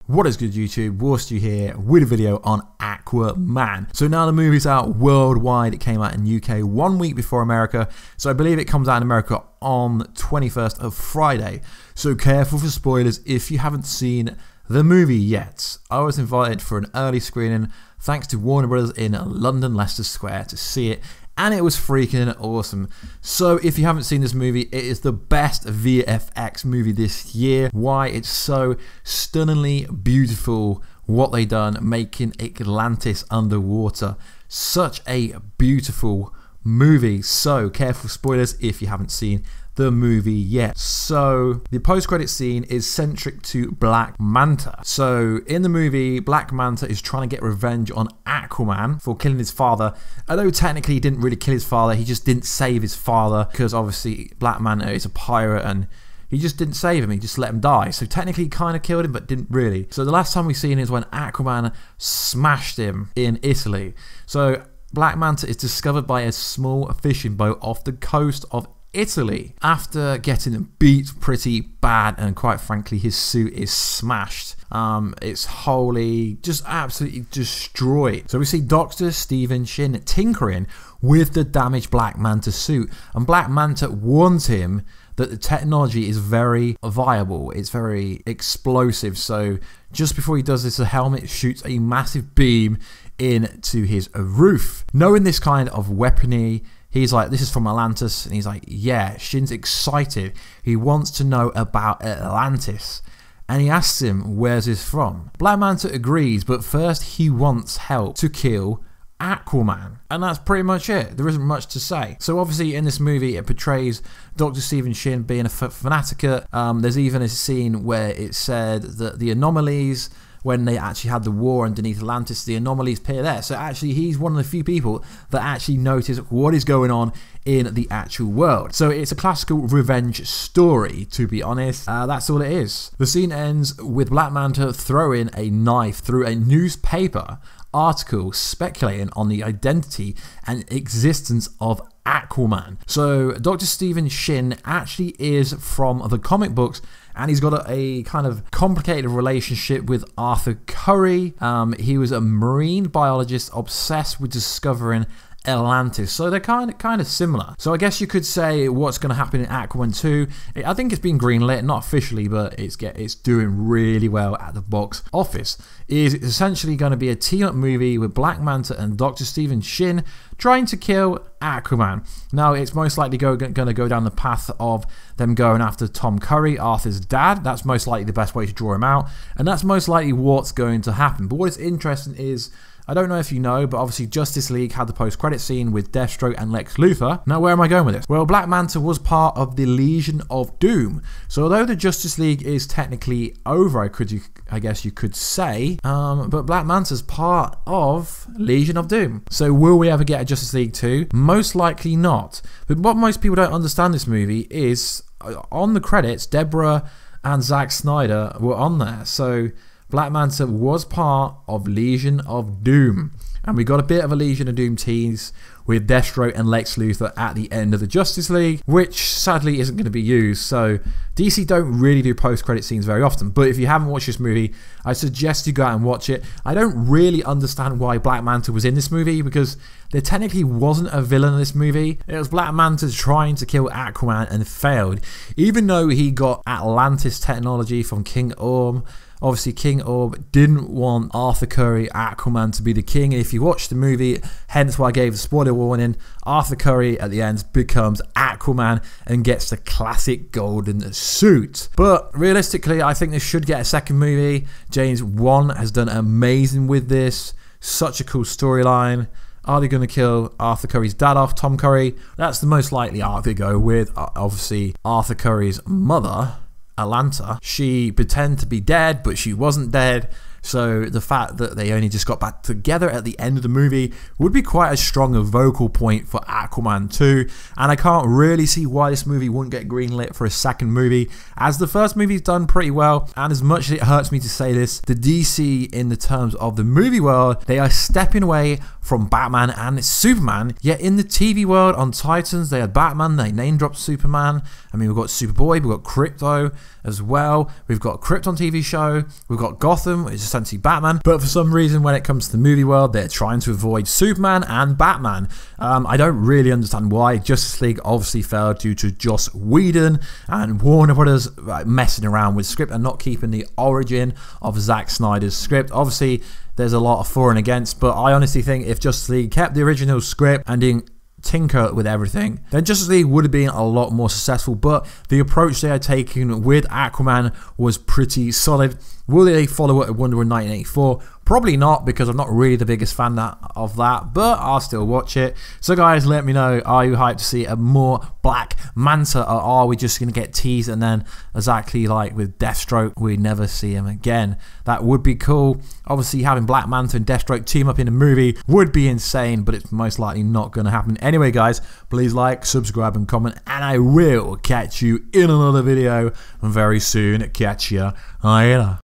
What is good, YouTube? Warstu here with a video on Aquaman. So now the movie's out worldwide. It came out in UK 1 week before America. So I believe it comes out in America on 21st of Friday. So careful for spoilers if you haven't seen the movie yet. I was invited for an early screening thanks to Warner Brothers in London, Leicester Square to see it. And it was freaking awesome. So if you haven't seen this movie, it is the best VFX movie this year. Why? It's so stunningly beautiful what they done making Atlantis underwater. Such a beautiful movie. So careful spoilers if you haven't seen the movie yet. So the post-credit scene is centric to Black Manta. So in the movie, Black Manta is trying to get revenge on Aquaman for killing his father. Although technically he didn't really kill his father, he just didn't save his father because obviously Black Manta is a pirate and he just didn't save him, he just let him die. So technically he kind of killed him but didn't really. So the last time we've seen is when Aquaman smashed him in Italy. So Black Manta is discovered by a small fishing boat off the coast of Italy after getting beat pretty bad, and quite frankly his suit is smashed. It's wholly just absolutely destroyed. So we see Dr. Stephen Shin tinkering with the damaged Black Manta suit, and Black Manta warns him that the technology is very viable, it's very explosive. So just before he does this, the helmet shoots a massive beam into his roof. Knowing this kind of weaponry, he's like, this is from Atlantis, and he's like, yeah, Shin's excited. He wants to know about Atlantis. And he asks him, where's this from? Black Manta agrees, but first he wants help to kill Aquaman. And that's pretty much it. There isn't much to say. So obviously in this movie it portrays Dr. Stephen Shin being a fanatic. There's even a scene where it said that the anomalies, when they actually had the war underneath Atlantis, the anomalies appear there. So actually he's one of the few people that actually notice what is going on in the actual world. So it's a classical revenge story, to be honest. That's all it is. The scene ends with Black Manta throwing a knife through a newspaper article speculating on the identity and existence of Aquaman. So Dr. Stephen Shin actually is from the comic books, and he's got a kind of complicated relationship with Arthur Curry. He was a marine biologist obsessed with discovering Atlantis, so they're kind of similar. So I guess you could say what's going to happen in Aquaman 2. I think it's been greenlit, not officially, but it's doing really well at the box office. Is essentially going to be a team-up movie with Black Manta and Dr. Stephen Shin trying to kill Aquaman. Now it's most likely going to go down the path of them going after Tom Curry, Arthur's dad. That's most likely the best way to draw him out, and that's most likely what's going to happen. But what is interesting is, I don't know if you know, but obviously Justice League had the post-credit scene with Deathstroke and Lex Luthor. Now, where am I going with this? Well, Black Manta was part of the Legion of Doom. So although the Justice League is technically over, I guess you could say, but Black Manta's part of Legion of Doom. So will we ever get a Justice League 2? Most likely not. But what most people don't understand this movie is, on the credits, Deborah and Zack Snyder were on there. So Black Manta was part of Legion of Doom, and we got a bit of a Legion of Doom tease with Deathstroke and Lex Luthor at the end of the Justice League, which sadly isn't going to be used. So DC don't really do post-credit scenes very often, but if you haven't watched this movie, I suggest you go out and watch it. I don't really understand why Black Manta was in this movie, because there technically wasn't a villain in this movie. It was Black Manta trying to kill Aquaman and failed, even though he got Atlantis technology from King Orm. Obviously, King Orb didn't want Arthur Curry, Aquaman, to be the king. And if you watch the movie, hence why I gave the spoiler warning, Arthur Curry at the end becomes Aquaman and gets the classic golden suit. But realistically, I think this should get a second movie. James Wan has done amazing with this. Such a cool storyline. Are they going to kill Arthur Curry's dad off, Tom Curry? That's the most likely arc they go with. Obviously, Arthur Curry's mother, Atlanta, she pretended to be dead, but she wasn't dead. So the fact that they only just got back together at the end of the movie would be quite a strong vocal point for Aquaman 2. And I can't really see why this movie wouldn't get greenlit for a second movie, as the first movie's done pretty well. And as much as it hurts me to say this, the DC, in the terms of the movie world, they are stepping away from Batman and Superman. Yet in the TV world on Titans, they had Batman, they name dropped Superman. I mean, we've got Superboy, we've got Crypto as well. We've got Krypton TV show, we've got Gotham, which is essentially Batman. But for some reason, when it comes to the movie world, they're trying to avoid Superman and Batman. I don't really understand why. Justice League obviously failed due to Joss Whedon and Warner Brothers messing around with script and not keeping the origin of Zack Snyder's script. Obviously, there's a lot of for and against, but I honestly think if Justice League kept the original script and didn't tinker with everything, then Justice League would have been a lot more successful. But the approach they had taken with Aquaman was pretty solid. Will they follow it at Wonder Woman 1984? Probably not, because I'm not really the biggest fan of that, but I'll still watch it. So guys, let me know, are you hyped to see a more Black Manta, or are we just going to get teased and then exactly like with Deathstroke, we never see him again? That would be cool. Obviously having Black Manta and Deathstroke team up in a movie would be insane, but it's most likely not going to happen. Anyway guys, please like, subscribe and comment, and I will catch you in another video very soon. Catch ya later.